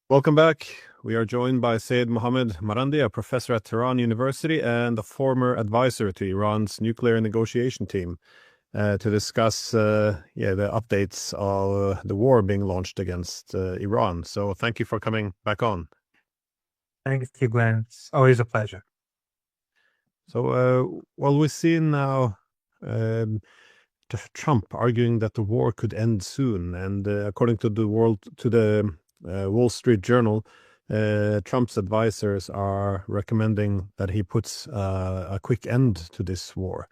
Welcome back. We are joined by Seyed Mohammed Marandi, a professor at Tehran University and a former advisor to Iran's nuclear negotiation team, to discuss the updates of the war being launched against Iran. So thank you for coming back on. Thanks to you, Glenn. It's always a pleasure. So, we've seen now Trump arguing that the war could end soon, and according to the Wall Street Journal, Trump's advisors are recommending that he puts a quick end to this war.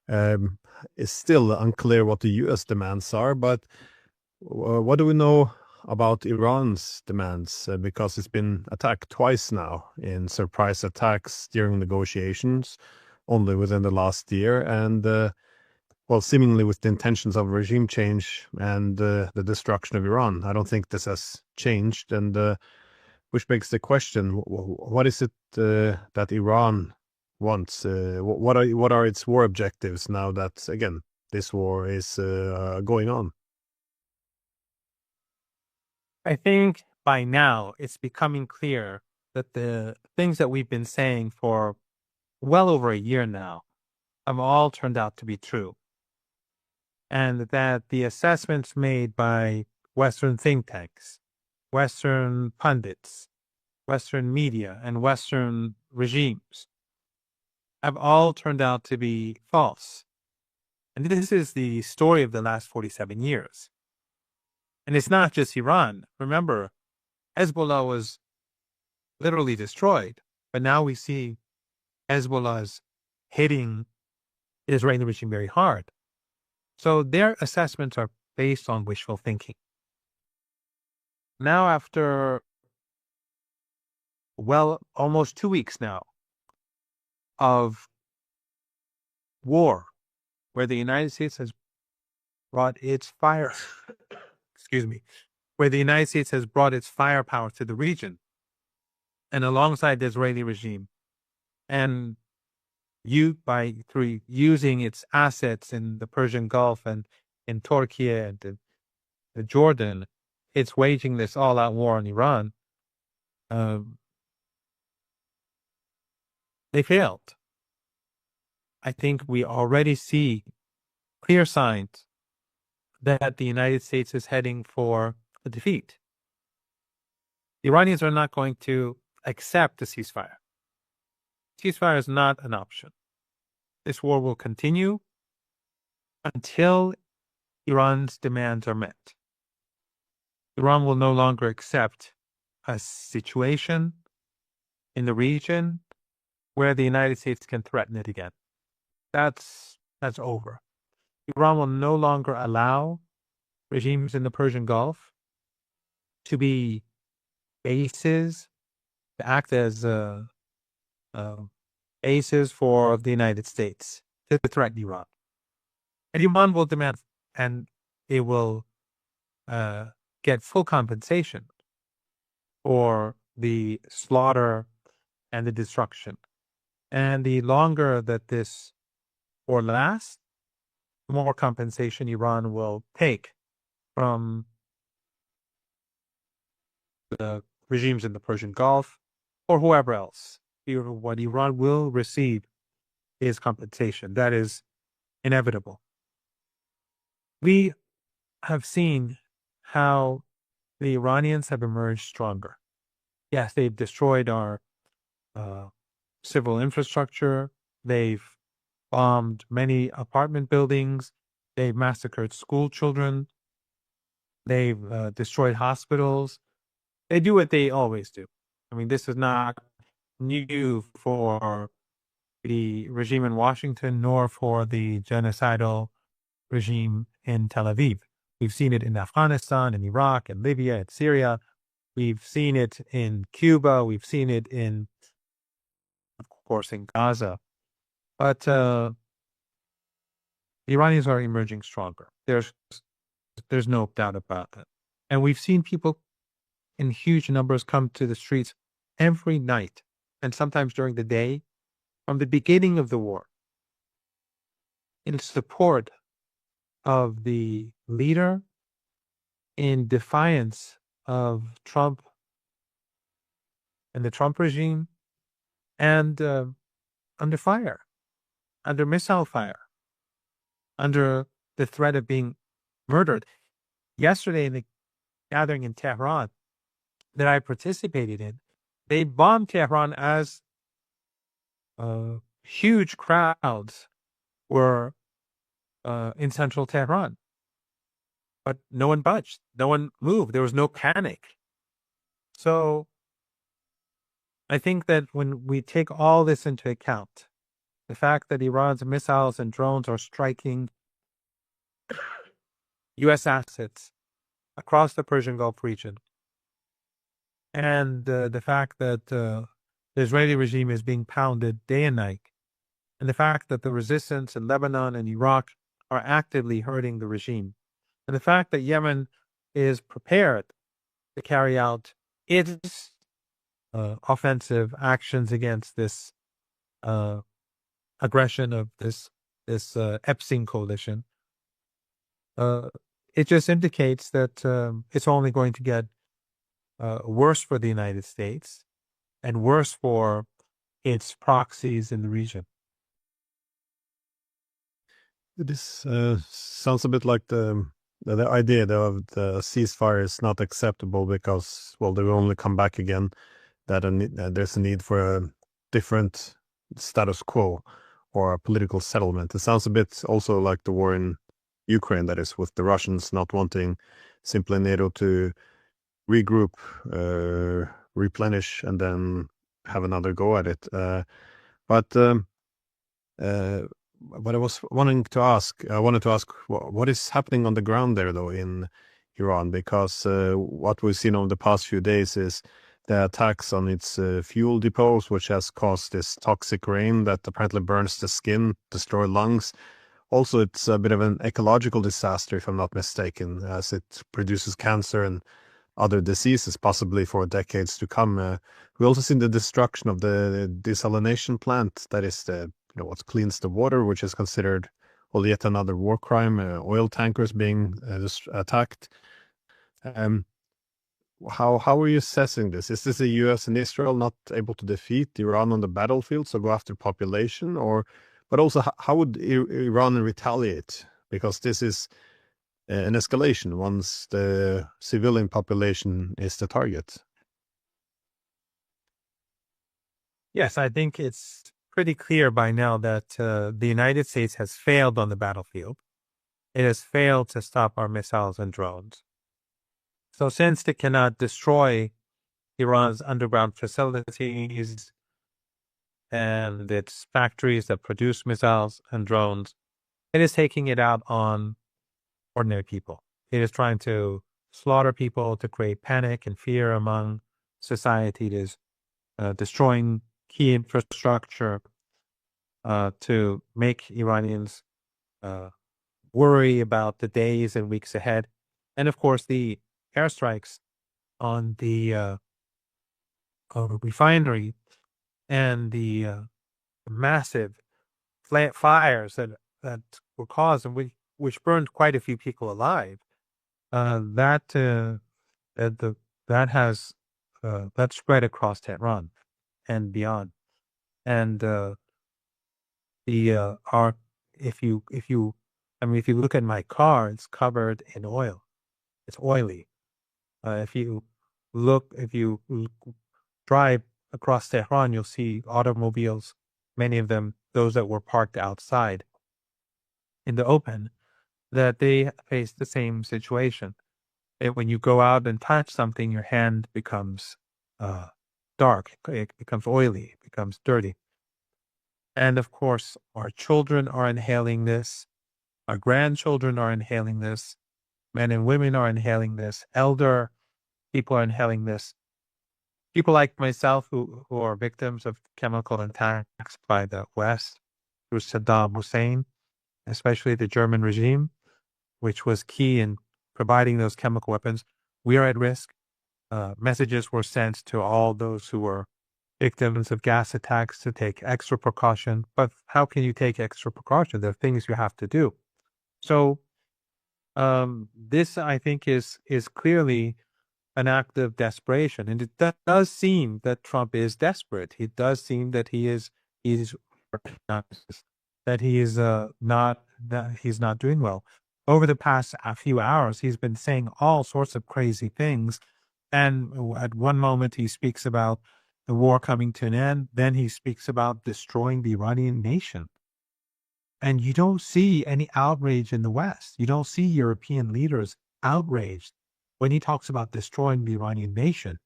It's still unclear what the U.S. demands are, but what do we know about Iran's demands? Because it's been attacked twice now in surprise attacks during negotiations, only within the last year, and seemingly with the intentions of regime change and the destruction of Iran. I don't think this has changed, and which begs the question: what is it that Iran wants? What are its war objectives now that again this war is going on? I think by now it's becoming clear that the things that we've been saying for well over a year now have all turned out to be true. And that the assessments made by Western think tanks, Western pundits, Western media, and Western regimes have all turned out to be false. And this is the story of the last 47 years. And it's not just Iran. Remember, Hezbollah was literally destroyed, but now we see Hezbollah's hitting the Israeli regime very hard. So their assessments are based on wishful thinking. Now, after, almost 2 weeks now of war, where the United States has brought its where the United States has brought its firepower to the region, and alongside the Israeli regime, and through using its assets in the Persian Gulf and in Turkey and the Jordan, it's waging this all-out war on Iran. They failed. I think we already see clear signs that the United States is heading for a defeat. The Iranians are not going to accept the ceasefire. Ceasefire is not an option. This war will continue until Iran's demands are met. Iran will no longer accept a situation in the region where the United States can threaten it again. That's over. Iran will no longer allow regimes in the Persian Gulf to be bases, to act as bases for the United States to threaten Iran. And Iran will demand, and it will get full compensation for the slaughter and the destruction. And the longer that this war lasts, the more compensation Iran will take from the regimes in the Persian Gulf or whoever else. What Iran will receive is compensation. That is inevitable. We have seen how the Iranians have emerged stronger. Yes, they've destroyed our civil infrastructure. They've bombed many apartment buildings. They've massacred school children. They've destroyed hospitals. They do what they always do. I mean, this is not new for the regime in Washington, nor for the genocidal regime in Tel Aviv. We've seen it in Afghanistan, in Iraq, in Libya, in Syria. We've seen it in Cuba. We've seen it of course, in Gaza. But the Iranians are emerging stronger. There's no doubt about that. And we've seen people in huge numbers come to the streets every night and sometimes during the day from the beginning of the war in support of the leader, in defiance of Trump and the Trump regime, and under fire, under missile fire, under the threat of being murdered. Yesterday, in the gathering in Tehran that I participated in, they bombed Tehran as huge crowds were in central Tehran. But no one budged. No one moved. There was no panic. So I think that when we take all this into account, the fact that Iran's missiles and drones are striking U.S. assets across the Persian Gulf region, and the fact that the Israeli regime is being pounded day and night, and the fact that the resistance in Lebanon and Iraq are actively hurting the regime, and the fact that Yemen is prepared to carry out its offensive actions against this aggression of this Epstein coalition, it just indicates that it's only going to get worse for the United States and worse for its proxies in the region. This sounds a bit like the idea of the ceasefire is not acceptable because, well, they will only come back again, that there's a need for a different status quo or a political settlement. It sounds a bit also like the war in Ukraine, that is, with the Russians not wanting simply NATO to regroup, replenish, and then have another go at it. But I was wanting to ask, what is happening on the ground there, though, in Iran? Because what we've seen over the past few days is the attacks on its fuel depots, which has caused this toxic rain that apparently burns the skin, destroy lungs. Also, it's a bit of an ecological disaster, if I'm not mistaken, as it produces cancer and other diseases, possibly for decades to come. We also seen the destruction of the desalination plant, that is what cleans the water, which is considered, well, yet another war crime. Oil tankers being attacked. How are you assessing this? Is this the U.S. and Israel not able to defeat Iran on the battlefield, so go after population, but also how would Iran retaliate? Because this is an escalation once the civilian population is the target. Yes, I think it's pretty clear by now that the United States has failed on the battlefield. It has failed to stop our missiles and drones. So since it cannot destroy Iran's underground facilities and its factories that produce missiles and drones, it is taking it out on ordinary people. It is trying to slaughter people, to create panic and fear among society. It is destroying key infrastructure to make Iranians worry about the days and weeks ahead. And of course, the airstrikes on the refinery and the massive fires that were caused and which burned quite a few people alive. That spread across Tehran and beyond. And if you look at my car, it's covered in oil. It's oily. If you drive across Tehran, you'll see automobiles, many of them, those that were parked outside in the open, that they face the same situation. When you go out and touch something, your hand becomes dark, it becomes oily, it becomes dirty. And of course, our children are inhaling this, our grandchildren are inhaling this, men and women are inhaling this, elder people are inhaling this. People like myself who are victims of chemical attacks by the West through Saddam Hussein, especially the German regime, which was key in providing those chemical weapons, we are at risk. Messages were sent to all those who were victims of gas attacks to take extra precaution. But how can you take extra precaution? There are things you have to do. So this, I think, is clearly an act of desperation. And it does seem that Trump is desperate. It does seem that he's that he is not that he's not doing well. Over the past few hours, he's been saying all sorts of crazy things. And at one moment, he speaks about the war coming to an end. Then he speaks about destroying the Iranian nation. And you don't see any outrage in the West. You don't see European leaders outraged when he talks about destroying the Iranian nation.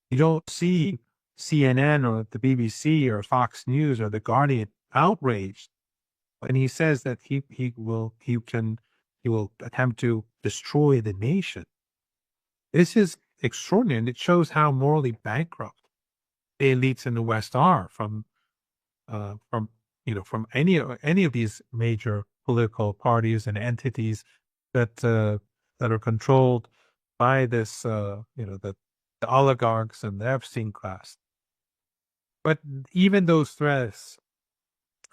You don't see CNN or the BBC or Fox News or The Guardian outraged when he says that he will attempt to destroy the nation. This is extraordinary, and it shows how morally bankrupt the elites in the West are from any of these major political parties and entities that are controlled by this the oligarchs and the Epstein class. But even those threats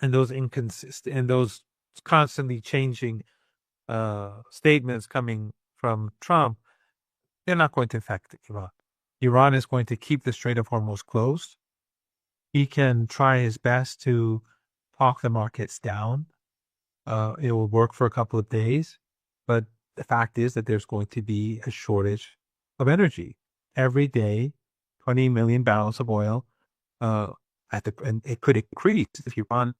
and those inconsistent and those constantly changing statements coming from Trump, they're not going to affect Iran. Iran is going to keep the Strait of Hormuz closed. He can try his best to talk the markets down. It will work for a couple of days, but the fact is that there's going to be a shortage of energy. Every day, 20 million barrels of oil, and it could increase if Iran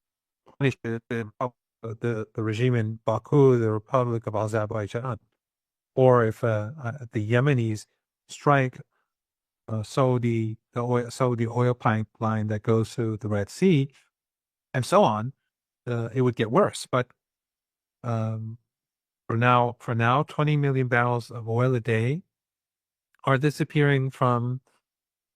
punishes the regime in Baku, the Republic of Azerbaijan, or if the Yemenis strike Saudi oil pipeline that goes through the Red Sea, and so on, it would get worse. But for now, 20 million barrels of oil a day are disappearing from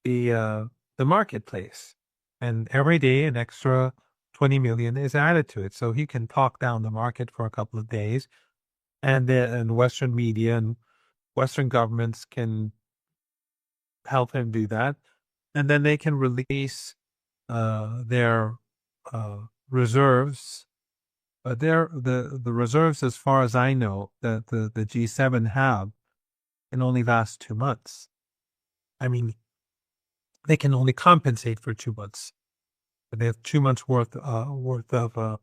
the marketplace, and every day an extra 20 million is added to it. So he can talk down the market for a couple of days, and Western media and Western governments can help him do that, and then they can release their reserves. The reserves, as far as I know, that the G7 have, can only last 2 months. I mean, they can only compensate for 2 months, but they have 2 months worth of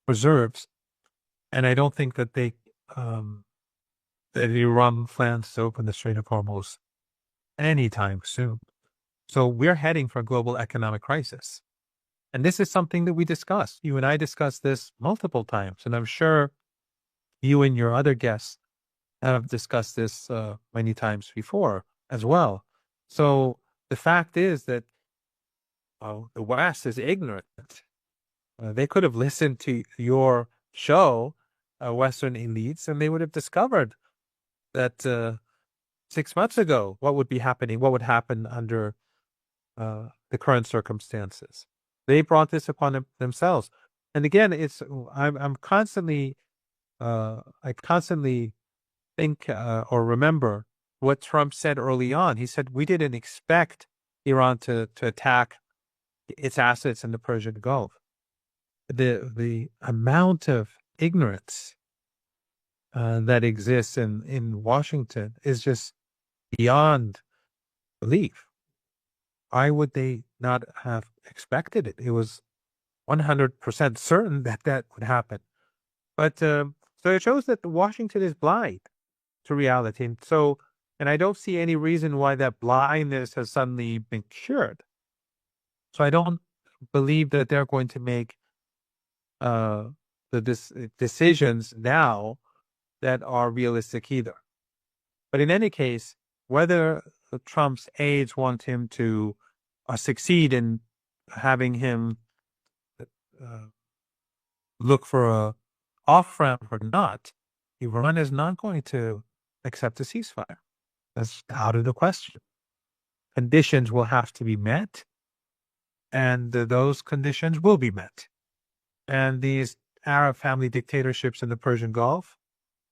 reserves, and I don't think that that Iran plans to open the Strait of Hormuz anytime soon. So we're heading for a global economic crisis. And this is something that we discussed. You and I discussed this multiple times, and I'm sure you and your other guests have discussed this many times before as well. So the fact is that the West is ignorant. They could have listened to your show, Western elites, and they would have discovered that 6 months ago, what would be happening, what would happen under the current circumstances. They brought this upon themselves. And again, I constantly think or remember what Trump said early on. He said, we didn't expect Iran to attack its assets in the Persian Gulf. The amount of ignorance that exists in Washington is just beyond belief. Why would they not have expected it? It was 100% certain that would happen. But so it shows that Washington is blind to reality. And I don't see any reason why that blindness has suddenly been cured. So I don't believe that they're going to make decisions now that are realistic either. But in any case, whether Trump's aides want him to succeed in having him look for a off-ramp or not, Iran is not going to accept a ceasefire. That's out of the question. Conditions will have to be met, and those conditions will be met. And these Arab family dictatorships in the Persian Gulf,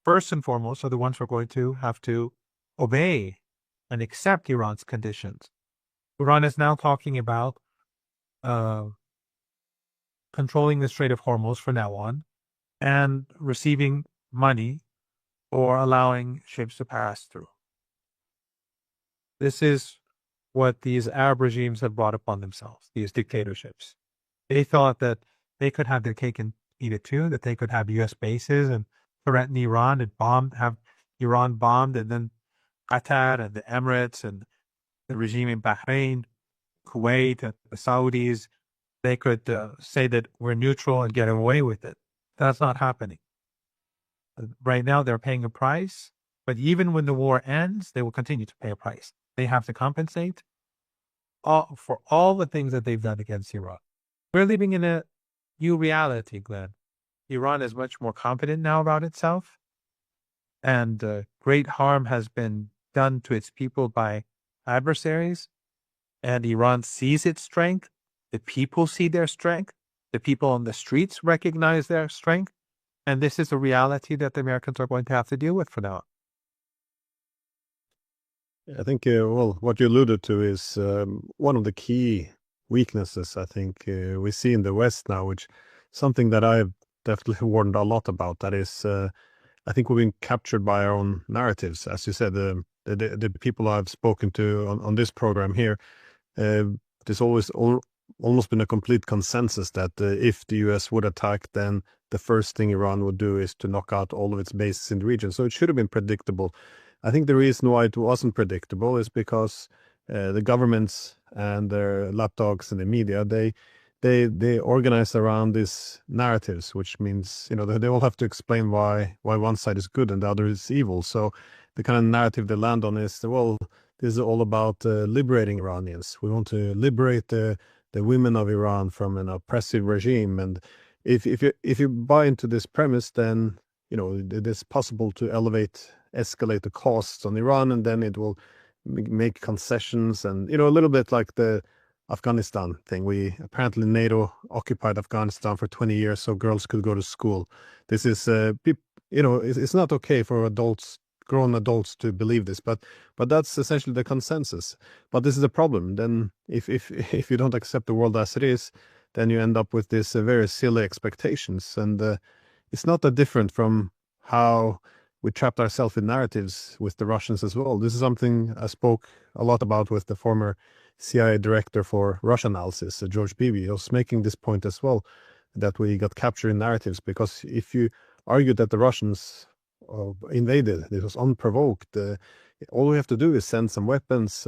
first and foremost, are the ones who are going to have to obey and accept Iran's conditions. Iran is now talking about controlling the Strait of Hormuz from now on and receiving money or allowing ships to pass through. This is what these Arab regimes have brought upon themselves, these dictatorships. They thought that they could have their cake and eat it too, that they could have U.S. bases and threaten Iran and have Iran bombed, and then Qatar and the Emirates and the regime in Bahrain, Kuwait, and the Saudis, they could say that we're neutral and get away with it. That's not happening. Right now, they're paying a price, but even when the war ends, they will continue to pay a price. They have to compensate for all the things that they've done against Iran. We're living in a new reality, Glenn. Iran is much more confident now about itself, and great harm has been done to its people by adversaries, and Iran sees its strength. The people see their strength. The people on the streets recognize their strength. And this is a reality that the Americans are going to have to deal with for now. I think, well, what you alluded to is one of the key weaknesses I think we see in the West now, which something that I've definitely warned a lot about. That is, I think we've been captured by our own narratives. As you said, the people I've spoken to on this program here, there's almost been a complete consensus that if the US would attack, then the first thing Iran would do is to knock out all of its bases in the region. So it should have been predictable. I think the reason why it wasn't predictable is because the governments and their lapdogs and the media, they organize around these narratives, which means, you know, they all have to explain why one side is good and the other is evil. So the kind of narrative they land on is, well, this is all about liberating Iranians. We want to liberate the women of Iran from an oppressive regime. And if you buy into this premise, then, you know, it is possible to escalate the costs on Iran, and then it will make concessions. And, you know, a little bit like the Afghanistan thing. Apparently NATO occupied Afghanistan for 20 years so girls could go to school. This is, you know, it's not okay for grown adults to believe this, but that's essentially the consensus. But this is the problem. Then if you don't accept the world as it is, then you end up with this very silly expectations. And it's not that different from how we trapped ourselves in narratives with the Russians as well. This is something I spoke a lot about with the former CIA director for Russia analysis, George Beebe. He was making this point as well, that we got captured in narratives, because if you argue that the Russians invaded, it was unprovoked, all we have to do is send some weapons,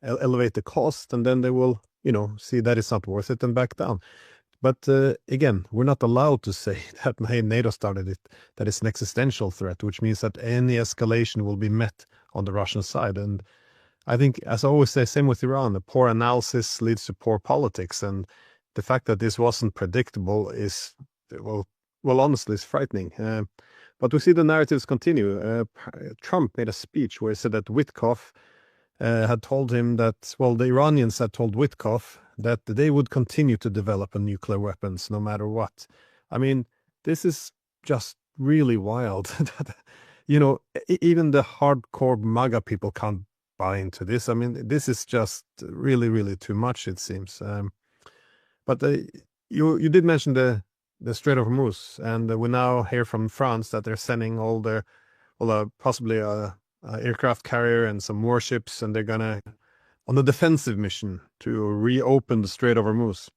elevate the cost, and then they will, you know, see that it's not worth it and back down. But again, we're not allowed to say that NATO started it, that it's an existential threat, which means that any escalation will be met on the Russian side. And I think, as I always say, same with Iran, a poor analysis leads to poor politics. And the fact that this wasn't predictable is, well, honestly, it's frightening. But we see the narratives continue. Trump made a speech where he said that Witkoff had told him that, well, the Iranians had told Witkoff that they would continue to develop nuclear weapons no matter what. I mean, this is just really wild. You know, even the hardcore MAGA people can't buy into this. I mean, this is just really, really too much, it seems. But you did mention the Strait of Hormuz, and we now hear from France that they're sending all their, possibly a aircraft carrier and some warships, and they're gonna on a defensive mission to reopen the Strait of Hormuz.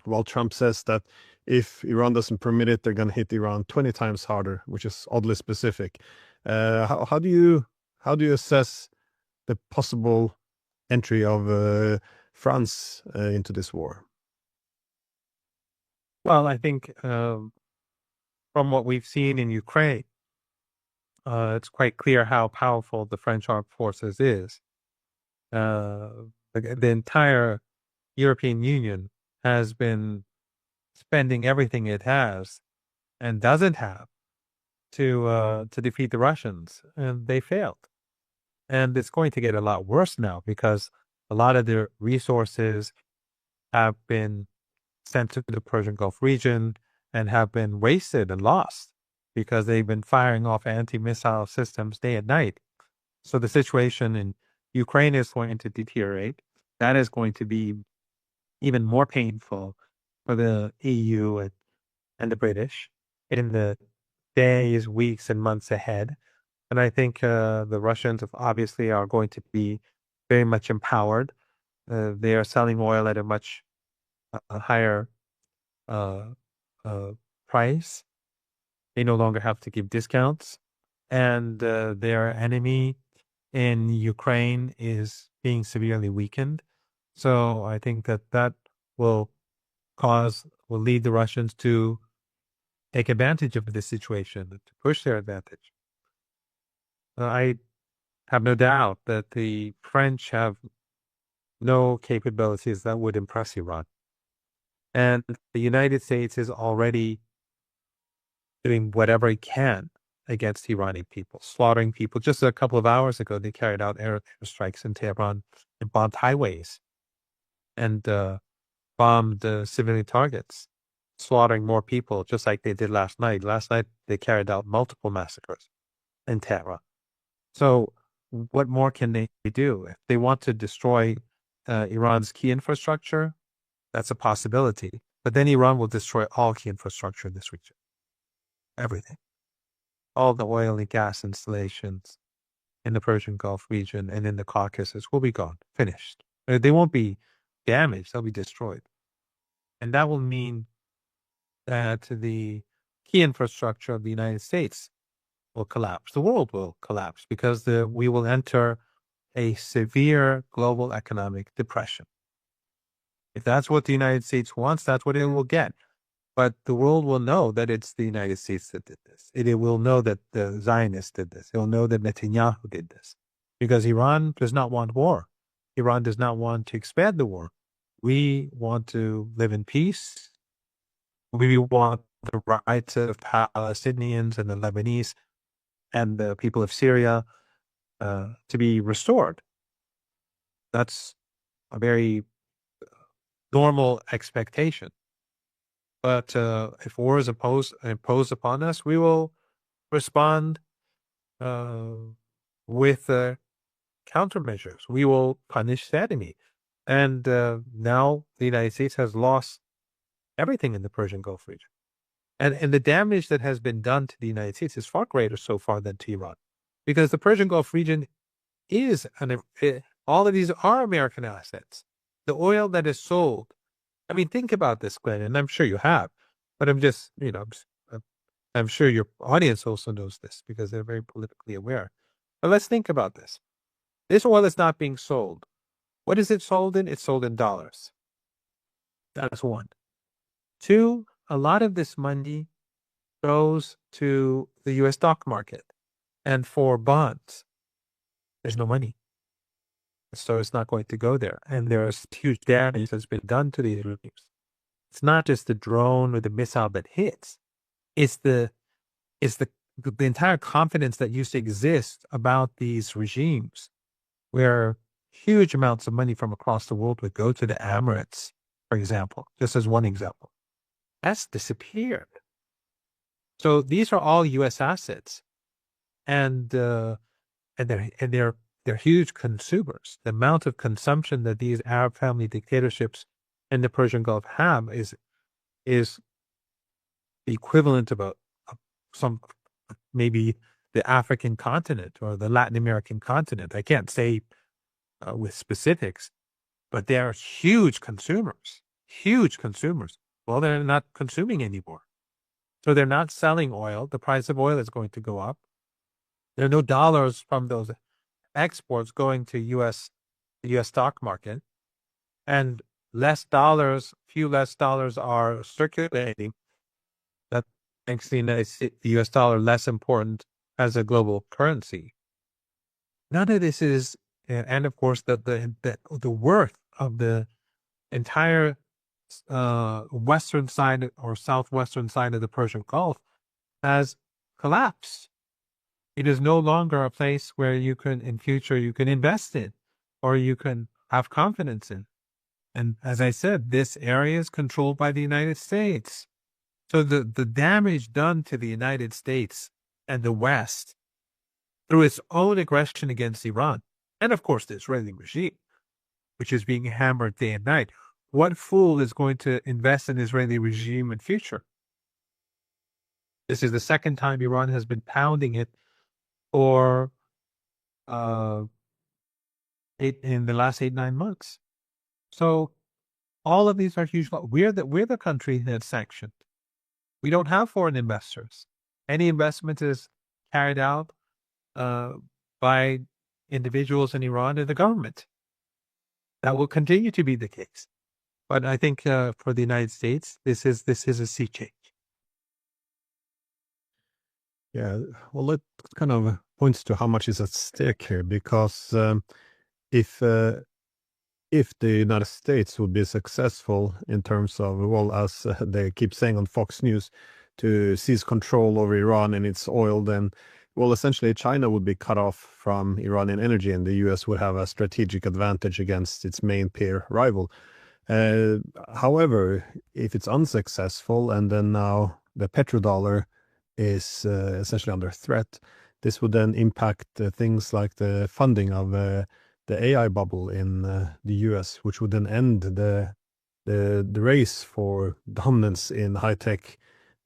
While Trump says that if Iran doesn't permit it, they're gonna hit Iran 20 times harder, which is oddly specific. How do you assess the possible entry of France into this war? Well, I think from what we've seen in Ukraine, it's quite clear how powerful the French armed forces is. The entire European Union has been spending everything it has and doesn't have to defeat the Russians, and they failed. And it's going to get a lot worse now because a lot of their resources have been sent to the Persian Gulf region and have been wasted and lost because they've been firing off anti-missile systems day and night. So the situation in Ukraine is going to deteriorate. That is going to be even more painful for the EU and the British in the days, weeks, and months ahead. And I think the Russians obviously are going to be very much empowered. They are selling oil at a much higher uh, uh, price. They no longer have to give discounts, and their enemy in Ukraine is being severely weakened. So I think that will will lead the Russians to take advantage of this situation, to push their advantage. I have no doubt that the French have no capabilities that would impress Iran. And the United States is already doing whatever it can against Iranian people, slaughtering people. Just a couple of hours ago, they carried out air strikes in Tehran and bombed highways and bombed civilian targets, slaughtering more people, just like they did last night. Last night, they carried out multiple massacres in Tehran. So what more can they do? If they want to destroy Iran's key infrastructure, that's a possibility. But then Iran will destroy all key infrastructure in this region. Everything. All the oil and gas installations in the Persian Gulf region and in the Caucasus will be gone, finished. They won't be damaged, they'll be destroyed. And that will mean that the key infrastructure of the United States will collapse. The world will collapse because we will enter a severe global economic depression. If that's what the United States wants, that's what it will get. But the world will know that it's the United States that did this. It will know that the Zionists did this. It will know that Netanyahu did this. Because Iran does not want war. Iran does not want to expand the war. We want to live in peace. We want the rights of Palestinians and the Lebanese and the people of Syria to be restored. That's a very normal expectation. But if war is imposed upon us, we will respond with countermeasures. We will punish the enemy. And now the United States has lost everything in the Persian Gulf region. And the damage that has been done to the United States is far greater so far than to Iran. Because the Persian Gulf region is, all of these are American assets. The oil that is sold. I mean, think about this, Glenn, and I'm sure you have, but I'm just, I'm sure your audience also knows this because they're very politically aware. But let's think about this. This oil is not being sold. What is it sold in? It's sold in dollars. That's one. Two, a lot of this money goes to the U.S. stock market. And for bonds, there's no money. So it's not going to go there. And there's huge damage that's been done to these regimes. It's not just the drone or the missile that hits. It's the entire confidence that used to exist about these regimes, where huge amounts of money from across the world would go to the Emirates, for example, just as one example. That's disappeared. So these are all U.S. assets, and they're huge consumers. The amount of consumption that these Arab family dictatorships in the Persian Gulf have is the equivalent of some maybe the African continent or the Latin American continent. I can't say with specifics, but they are huge consumers. Huge consumers. Well, they're not consuming anymore. So they're not selling oil. The price of oil is going to go up. There are no dollars from those exports going to the U.S. stock market, and few less dollars are circulating. That makes the U.S. dollar less important as a global currency. None of this is, and of course, the worth of the entire western side or southwestern side of the Persian Gulf has collapsed. It is no longer a place where in future, you can invest in or you can have confidence in. And as I said, this area is controlled by the United States. So the damage done to the United States and the West through its own aggression against Iran, and of course the Israeli regime, which is being hammered day and night. What fool is going to invest in the Israeli regime in future? This is the second time Iran has been pounding it for in the last 8-9 months. So all of these are huge. We're the country that's sanctioned. We don't have foreign investors. Any investment is carried out by individuals in Iran and the government. That will continue to be the case. But I think for the United States, this is a sea change. Yeah, well, it kind of points to how much is at stake here, because if if the United States would be successful in terms of, well, as they keep saying on Fox News, to seize control over Iran and its oil, then, well, essentially China would be cut off from Iranian energy, and the US would have a strategic advantage against its main peer rival. Uh, However, if it's unsuccessful and then now the petrodollar is essentially under threat, this would then impact things like the funding of the AI bubble in the US, which would then end the race for dominance in high tech,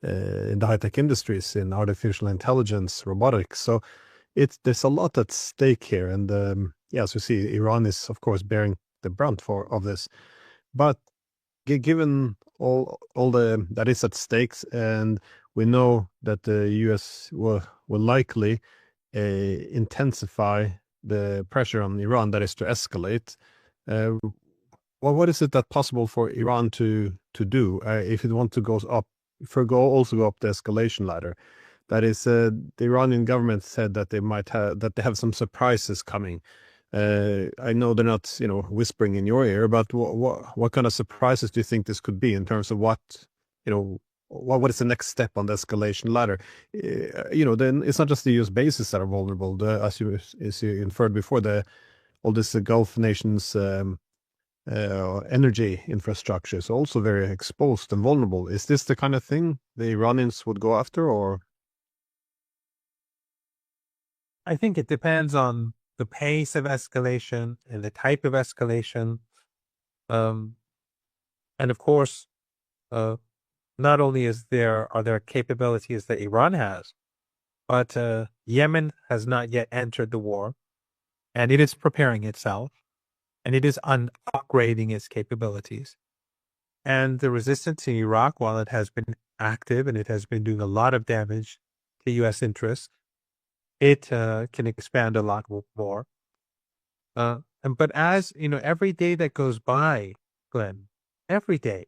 in the high tech industries, in artificial intelligence, robotics. So there's a lot at stake here, and yeah, as we see, Iran is of course bearing the brunt of this. But given all the that is at stakes, and we know that the U.S. will likely intensify the pressure on Iran, that is to escalate. Well, what is it that possible for Iran to do if it want to go up, also go up the escalation ladder? That is, the Iranian government said that they have some surprises coming. I know they're not, whispering in your ear, but what kind of surprises do you think this could be in terms of what is the next step on the escalation ladder? Then it's not just the U.S. bases that are vulnerable. As you inferred before, all this Gulf nations' energy infrastructure is also very exposed and vulnerable. Is this the kind of thing the Iranians would go after, or? I think it depends on the pace of escalation and the type of escalation. And of course, not only are there capabilities that Iran has, but Yemen has not yet entered the war, and it is preparing itself, and it is upgrading its capabilities. And the resistance in Iraq, while it has been active and it has been doing a lot of damage to U.S. interests, it can expand a lot more. But as every day that goes by, Glenn, every day,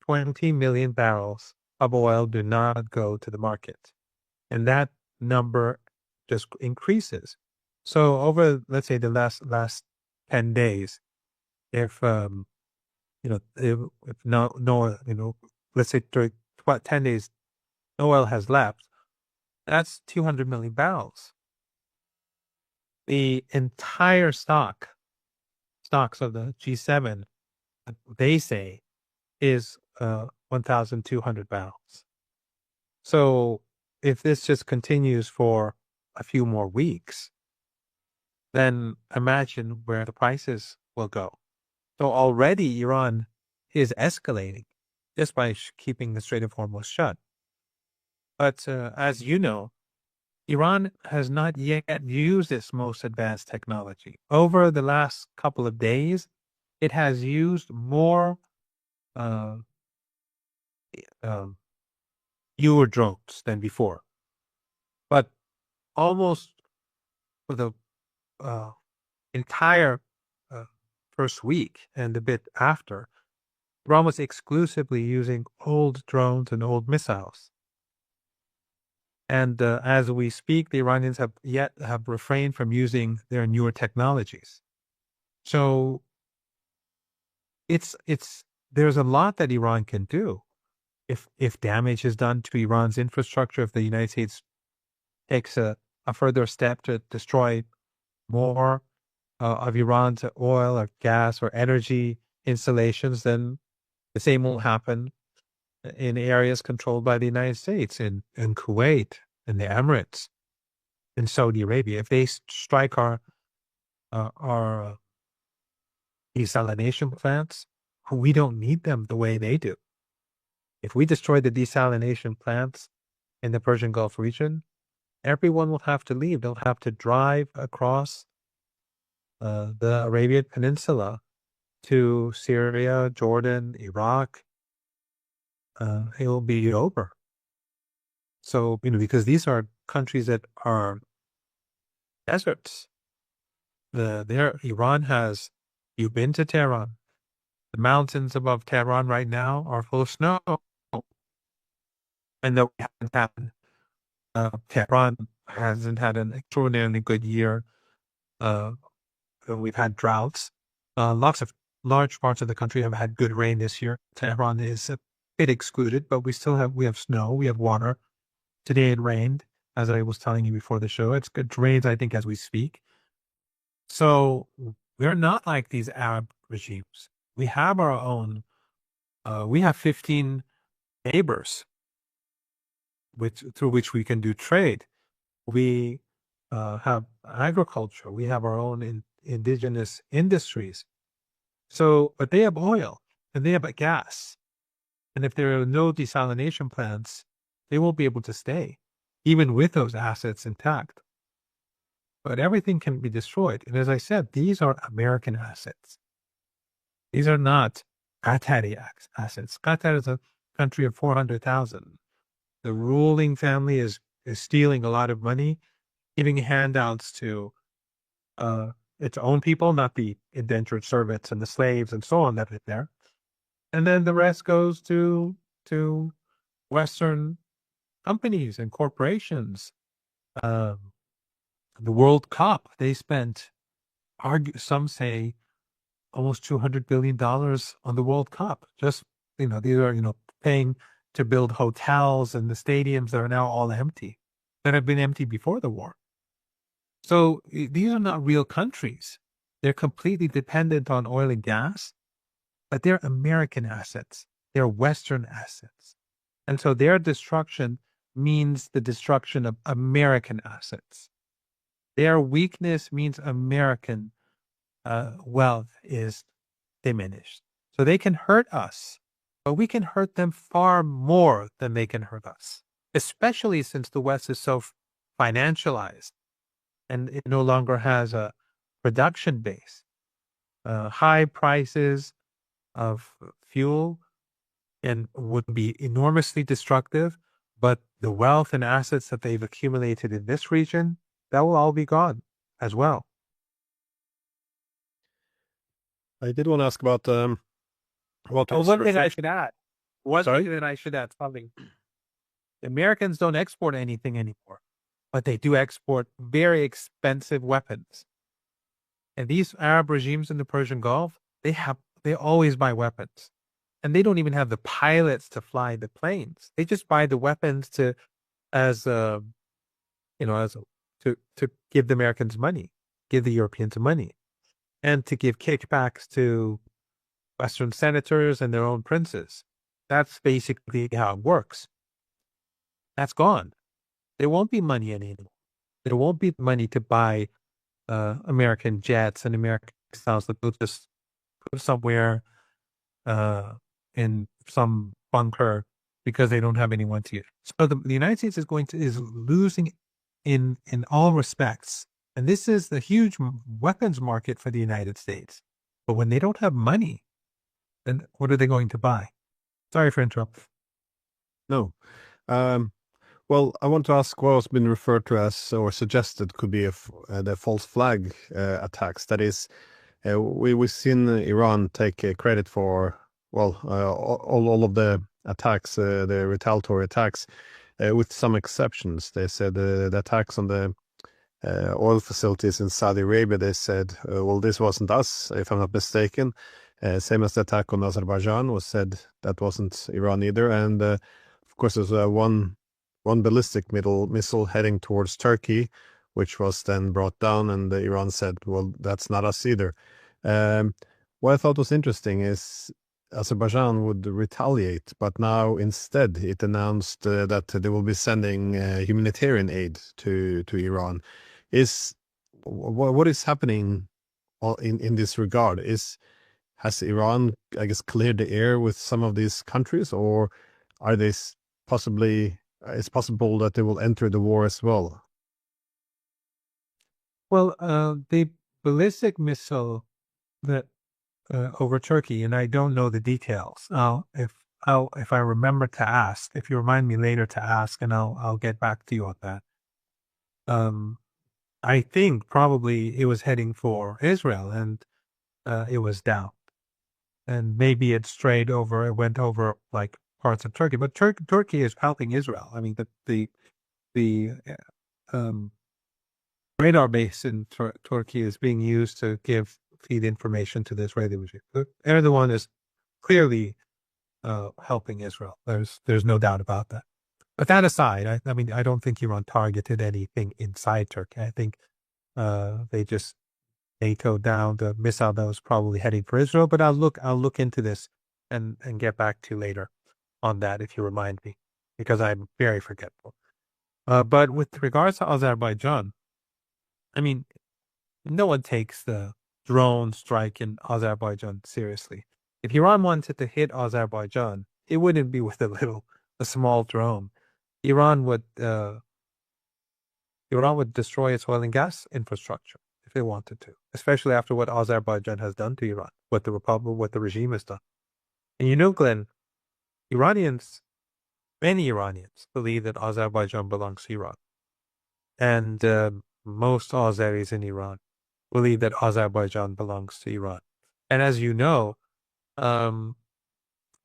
20 million barrels of oil do not go to the market, and that number just increases. So over, let's say, the last 10 days, if let's say 10 days, no oil has left, that's 200 million barrels. The entire stocks of the G7, they say, is 1,200 barrels. So if this just continues for a few more weeks, then imagine where the prices will go. So already Iran is escalating just by keeping the Strait of Hormuz shut. But as you know, Iran has not yet used its most advanced technology. Over the last couple of days, it has used more newer drones than before. But almost for the entire first week and a bit after, Iran was exclusively using old drones and old missiles. And as we speak, the Iranians have refrained from using their newer technologies. So there's a lot that Iran can do if damage is done to Iran's infrastructure. If the United States takes a further step to destroy more of Iran's oil or gas or energy installations, then the same will happen in areas controlled by the United States, in Kuwait, in the Emirates, in Saudi Arabia. If they strike our desalination plants, we don't need them the way they do. If we destroy the desalination plants in the Persian Gulf region, everyone will have to leave. They'll have to drive across the Arabian Peninsula to Syria, Jordan, Iraq, it will be over. So, because these are countries that are deserts. Iran has, you've been to Tehran. The mountains above Tehran right now are full of snow. And though we haven't had, Tehran hasn't had an extraordinarily good year. We've had droughts. Lots of large parts of the country have had good rain this year. Tehran is a bit excluded, but we have snow, we have water. Today it rained, as I was telling you before the show. It rains, I think, as we speak. So we're not like these Arab regimes. We have our own. We have 15 neighbors through which we can do trade. We have agriculture. We have our own indigenous industries. So, but they have oil and they have gas. And if there are no desalination plants, they won't be able to stay, even with those assets intact. But everything can be destroyed. And as I said, these are American assets. These are not Qatari assets. Qatar is a country of 400,000. The ruling family is stealing a lot of money, giving handouts to its own people, not the indentured servants and the slaves and so on that are there. And then the rest goes to Western companies and corporations. The World Cup, they spent, some say, almost $200 billion on the World Cup. Just, these are, paying to build hotels and the stadiums that are now all empty, that have been empty before the war. So these are not real countries. They're completely dependent on oil and gas, but they're American assets. They're Western assets. And so their destruction means the destruction of American assets. Their weakness means American wealth is diminished. So they can hurt us, but we can hurt them far more than they can hurt us, especially since the West is so financialized and it no longer has a production base. High prices of fuel and would be enormously destructive, but the wealth and assets that they've accumulated in this region, that will all be gone as well. I did want to ask about one thing I should add. Thing that I should add, something. The Americans don't export anything anymore, but they do export very expensive weapons. And these Arab regimes in the Persian Gulf, they always buy weapons. And they don't even have the pilots to fly the planes. They just buy the weapons to give the Americans money, give the Europeans money, and to give kickbacks to Western senators and their own princes. That's basically how it works. That's gone. There won't be money anymore. There won't be money to buy American jets and American styles that they'll just put somewhere in some bunker because they don't have anyone to use. So the United States is losing in all respects. And this is the huge weapons market for the United States. But when they don't have money, then what are they going to buy? Sorry for interrupting. No. Well, I want to ask what has been referred to as or suggested could be the false flag attacks. That is, we've seen Iran take credit for, all of the attacks, the retaliatory attacks, with some exceptions. They said the attacks on the oil facilities in Saudi Arabia, they said, this wasn't us, if I'm not mistaken. Same as the attack on Azerbaijan was said that wasn't Iran either. And of course, there's one ballistic missile heading towards Turkey, which was then brought down, and Iran said, well, that's not us either. What I thought was interesting is Azerbaijan would retaliate, but now instead it announced that they will be sending humanitarian aid to Iran. What is happening in this regard? Has Iran, I guess, cleared the air with some of these countries, or are they possibly? It's possible that they will enter the war as well. Well, they ballistic missile that over Turkey, and I don't know the details. If I remember to ask, if you remind me later to ask, and I'll get back to you on that. I think probably it was heading for Israel, and it was down, and maybe it strayed over. It went over like parts of Turkey, but Turkey is helping Israel. I mean, the um, radar base in Turkey is being used to feed information to the Israeli regime. Erdogan is clearly helping Israel. There's no doubt about that. But that aside, I mean, I don't think Iran targeted anything inside Turkey. I think they just NATO'd down the missile that was probably heading for Israel. But I'll look into this and get back to you later on that if you remind me, because I'm very forgetful. But with regards to Azerbaijan, I mean, no one takes the drone strike in Azerbaijan seriously. If Iran wanted to hit Azerbaijan, it wouldn't be with a small drone. Iran would destroy its oil and gas infrastructure if it wanted to, especially after what Azerbaijan has done to Iran, what the regime has done. And Glenn, many Iranians believe that Azerbaijan belongs to Iran. And most Azeris in Iran believe that Azerbaijan belongs to Iran. And as you know,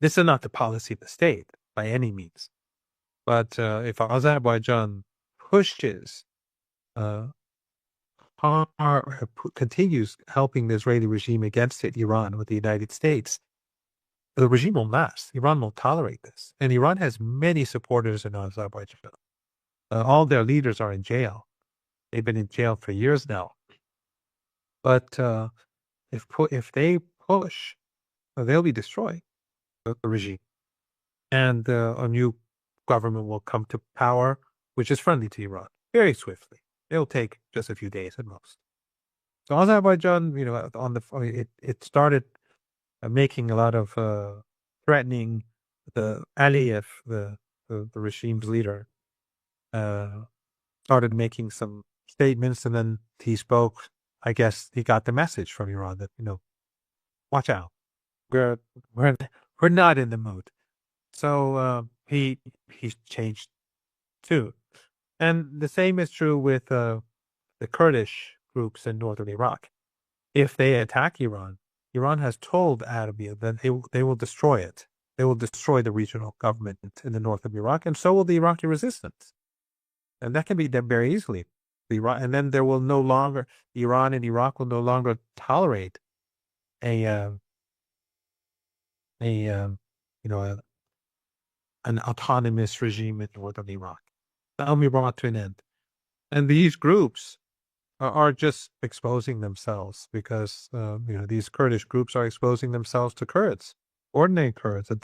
this is not the policy of the state by any means. But if Azerbaijan pushes, continues helping the Israeli regime against Iran with the United States, the regime will last. Iran won't tolerate this. And Iran has many supporters in Azerbaijan. All their leaders are in jail. They've been in jail for years now. But if they push, they'll be destroyed, the regime. And a new government will come to power, which is friendly to Iran, very swiftly. It'll take just a few days at most. So Azerbaijan, it started making a lot of threatening. The Aliyev, the regime's leader, started making some statements, and then he spoke. I guess he got the message from Iran that watch out, we're not in the mood. So he's changed too, and the same is true with the Kurdish groups in northern Iraq. If they attack Iran, Iran has told Arabia that they will destroy it. They will destroy the regional government in the north of Iraq, and so will the Iraqi resistance. And that can be done very easily. And then there will no longer, Iran and Iraq will no longer tolerate an autonomous regime in northern Iraq. That will be brought to an end. And these groups are just exposing themselves because these Kurdish groups are exposing themselves to Kurds, ordinary Kurds, that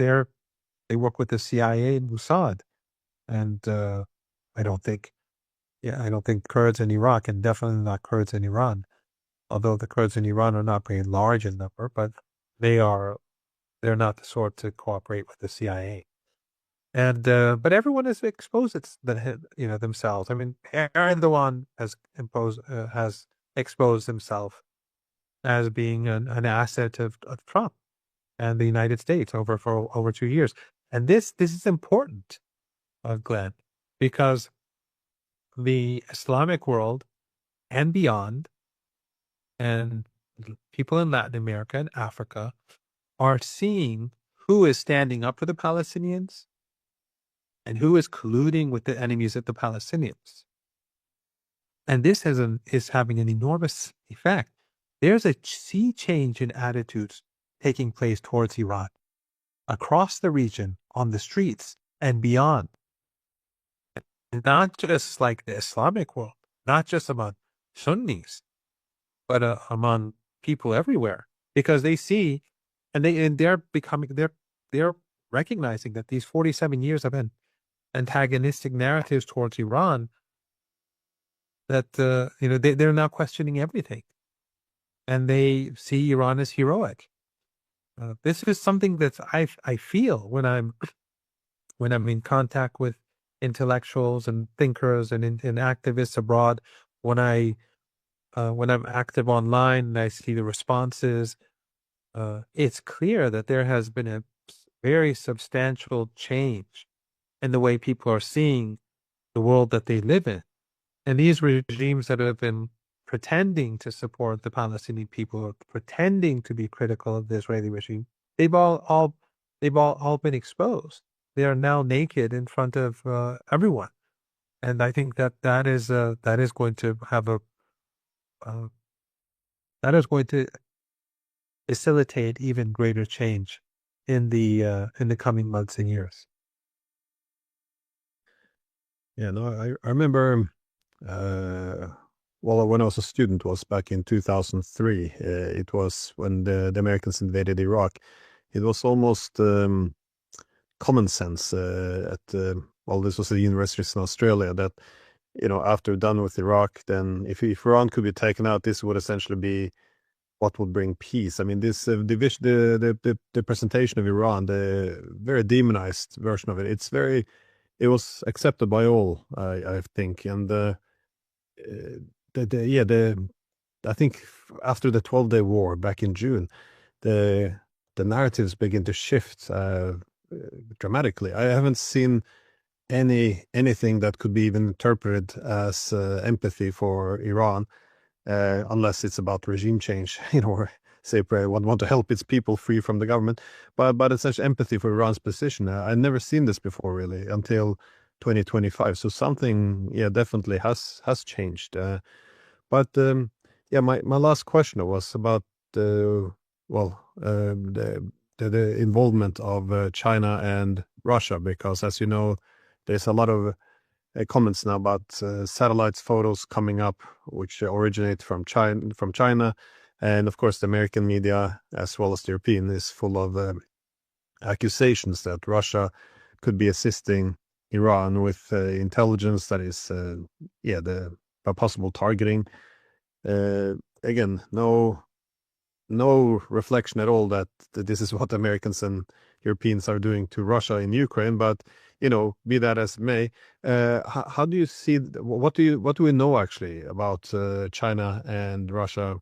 they work with the CIA and Mossad, and I don't think Kurds in Iraq, and definitely not Kurds in Iran, although the Kurds in Iran are not very large in number, but they're not the sort to cooperate with the CIA. And but everyone has exposed themselves. I mean, Erdogan has exposed himself as being an asset of Trump and the United States for over 2 years. And this is important, Glenn, because the Islamic world and beyond, and people in Latin America and Africa are seeing who is standing up for the Palestinians and who is colluding with the enemies of the Palestinians. And this is having an enormous effect. There's a sea change in attitudes taking place towards Iran across the region, on the streets, and beyond. Not just like the Islamic world, not just among Sunnis, but among people everywhere, because they see, and they're recognizing that these 47 years have been antagonistic narratives towards Iran, that they're now questioning everything, and they see Iran as heroic. This is something that I feel when I'm in contact with intellectuals and thinkers and activists abroad, when I when I'm active online and I see the responses, it's clear that there has been a very substantial change in the way people are seeing the world that they live in. And these regimes that have been pretending to support the Palestinian people or pretending to be critical of the Israeli regime, they've all been exposed. They are now naked in front of everyone, and I think that that is going to have a uh, that is going to facilitate even greater change in the coming months and years. Yeah, no, I remember, uh, well, when I was a student, was back in 2003. It was when the Americans invaded Iraq. It was almost common sense well, this was the universities in Australia that, after done with Iraq, then if Iran could be taken out, this would essentially be what would bring peace. I mean, this division, the presentation of Iran, the very demonized version of it, it was accepted by all, I think, and yeah, I think after the 12-day war back in June, the the narratives begin to shift dramatically. I haven't seen anything that could be even interpreted as empathy for Iran, unless it's about regime change, or say want to help its people free from the government. But it's such empathy for Iran's position. I've never seen this before really until 2025. So something, yeah, definitely has changed. But yeah, my last question was about the well the involvement of China and Russia, because as you know, there's a lot of comments now about satellites photos coming up, which originate from China, and of course the American media as well as the European is full of accusations that Russia could be assisting Iran with intelligence that is, yeah, the possible targeting. Again, no reflection at all that this is what Americans and Europeans are doing to Russia in Ukraine. But be that as it may, how do you see? What do we know actually about China and Russia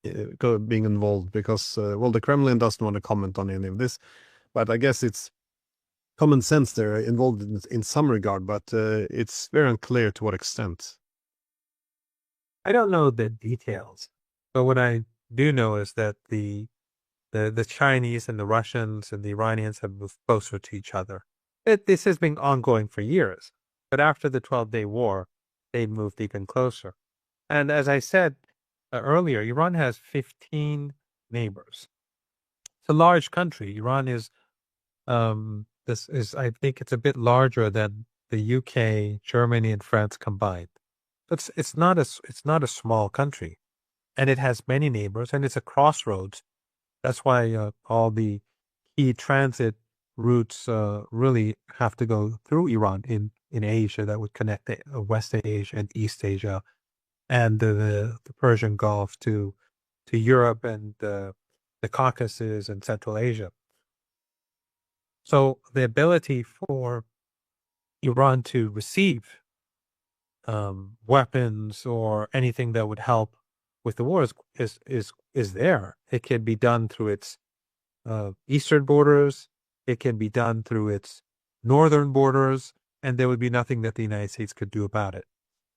being involved? Because well, the Kremlin doesn't want to comment on any of this, but I guess it's common sense they're involved in some regard, but it's very unclear to what extent. I don't know the details, but what I do know is that the Chinese and the Russians and the Iranians have moved closer to each other. This has been ongoing for years, but after the 12-day war, they moved even closer. And as I said earlier, Iran has 15 neighbors. It's a large country. Iran is this is I think it's a bit larger than the UK, Germany, and France combined. It's not a small country, and it has many neighbors, and it's a crossroads. That's why all the key transit routes really have to go through Iran in Asia that would connect West Asia and East Asia and the Persian Gulf to Europe and the Caucasus and Central Asia. So the ability for Iran to receive weapons or anything that would help with the war is there. It can be done through its eastern borders. It can be done through its northern borders, and there would be nothing that the United States could do about it.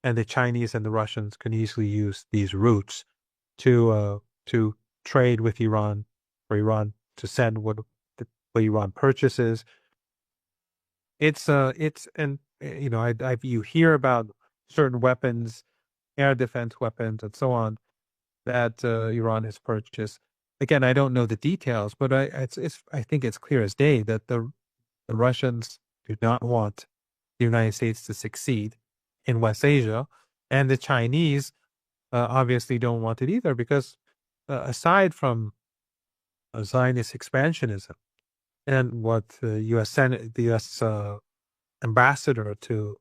And the Chinese and the Russians can easily use these routes to trade with Iran, for Iran to send what Iran purchases. It's and you hear about certain weapons, air defense weapons, and so on that Iran has purchased. Again, I don't know the details, but I think it's clear as day that the Russians do not want the United States to succeed in West Asia, and the Chinese obviously don't want it either, because aside from Zionist expansionism and what the U.S. Ambassador to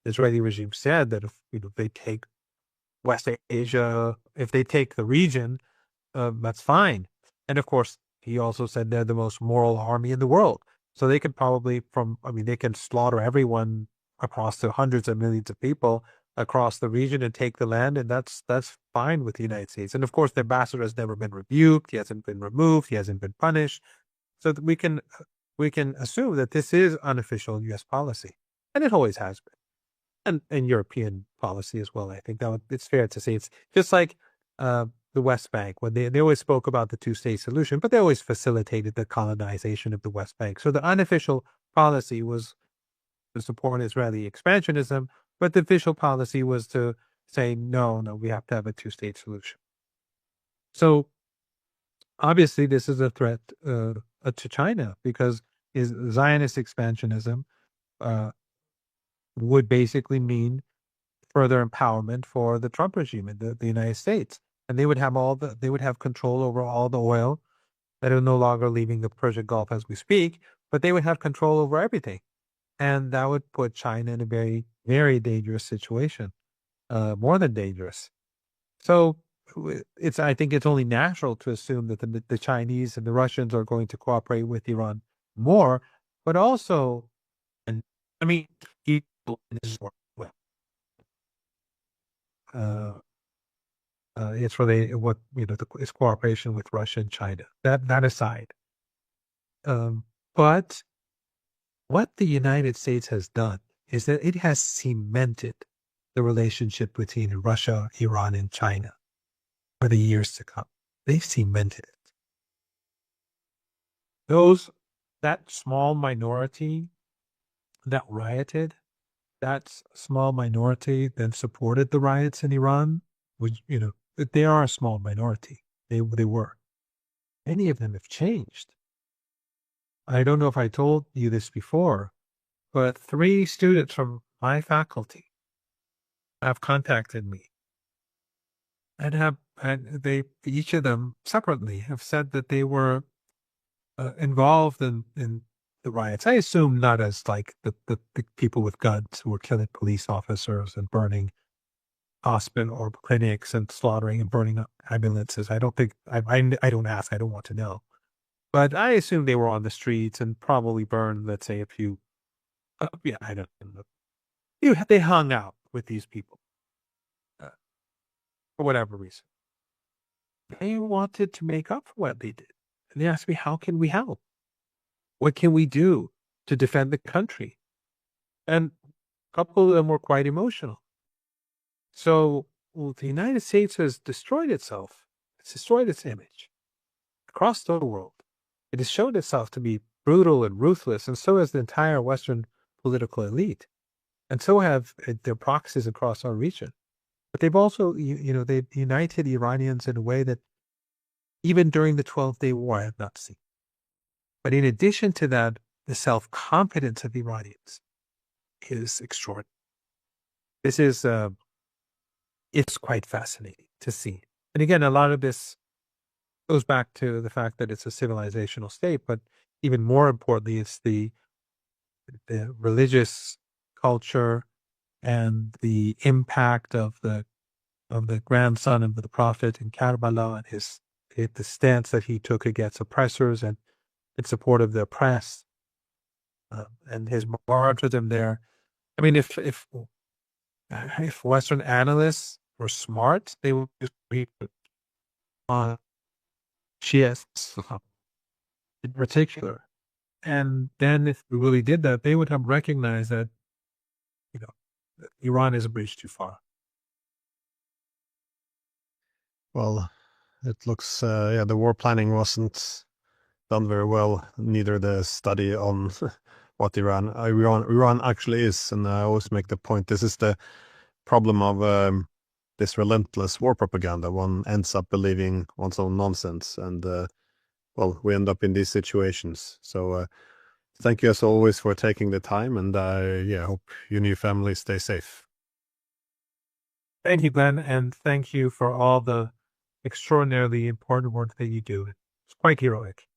the Israeli regime said, that if they take West Asia, if they take the region, that's fine. And of course, he also said they're the most moral army in the world. So they could probably they can slaughter everyone across the hundreds of millions of people across the region and take the land, and that's fine with the United States. And of course, the ambassador has never been rebuked. He hasn't been removed. He hasn't been punished. So that we can assume that this is unofficial U.S. policy, and it always has been, and European policy as well. I think it's fair to say it's just like the West Bank, when they always spoke about the two-state solution, but they always facilitated the colonization of the West Bank. So the unofficial policy was to support Israeli expansionism, but the official policy was to say, no, we have to have a two-state solution. So obviously this is a threat to China, because Zionist expansionism would basically mean further empowerment for the Trump regime in the United States. And they would have control over all the oil that are no longer leaving the Persian Gulf as we speak, but they would have control over everything. And that would put China in a very, very dangerous situation, more than dangerous. So I think it's only natural to assume that the Chinese and the Russians are going to cooperate with Iran more, but also, and I mean, people in this world, it's really it's cooperation with Russia and China. That aside, but what the United States has done is that it has cemented the relationship between Russia, Iran, and China for the years to come. They've cemented it. That small minority that rioted, that small minority that supported the riots in Iran, which, they are a small minority. They were. Many of them have changed. I don't know if I told you this before, but 3 students from my faculty have contacted me and they, each of them separately, have said that they were involved in the riots. I assume not as like the people with guns who were killing police officers and burning hospital or clinics and slaughtering and burning up ambulances. I don't think, I don't ask, I don't want to know. But I assume they were on the streets and probably burned, let's say, a few, I don't know. They hung out with these people for whatever reason. They wanted to make up for what they did. And they asked me, how can we help? What can we do to defend the country? And a couple of them were quite emotional. So the United States has destroyed itself. It's destroyed its image across the world. It has shown itself to be brutal and ruthless, and so has the entire Western political elite. And so have their proxies across our region. But they've also, they've united Iranians in a way that even during the 12-Day War I have not seen. But in addition to that, the self-confidence of Iranians is extraordinary. This is, it's quite fascinating to see. And again, a lot of this goes back to the fact that it's a civilizational state, but even more importantly, it's the religious culture and the impact of the grandson of the Prophet in Karbala and the stance that he took against oppressors and in support of the oppressed, and his martyrdom there. I mean, if Western analysts were smart, they would just read on Shias in particular. And then if we really did that, they would have recognized that, Iran is a bridge too far. Well, it looks, the war planning wasn't done very well, neither the study on what Iran actually is. And I always make the point, this is the problem of this relentless war propaganda. One ends up believing one's own nonsense, and we end up in these situations. So thank you as always for taking the time, and I hope you and your family stay safe. Thank you, Glenn, and thank you for all the extraordinarily important work that you do. It's quite heroic.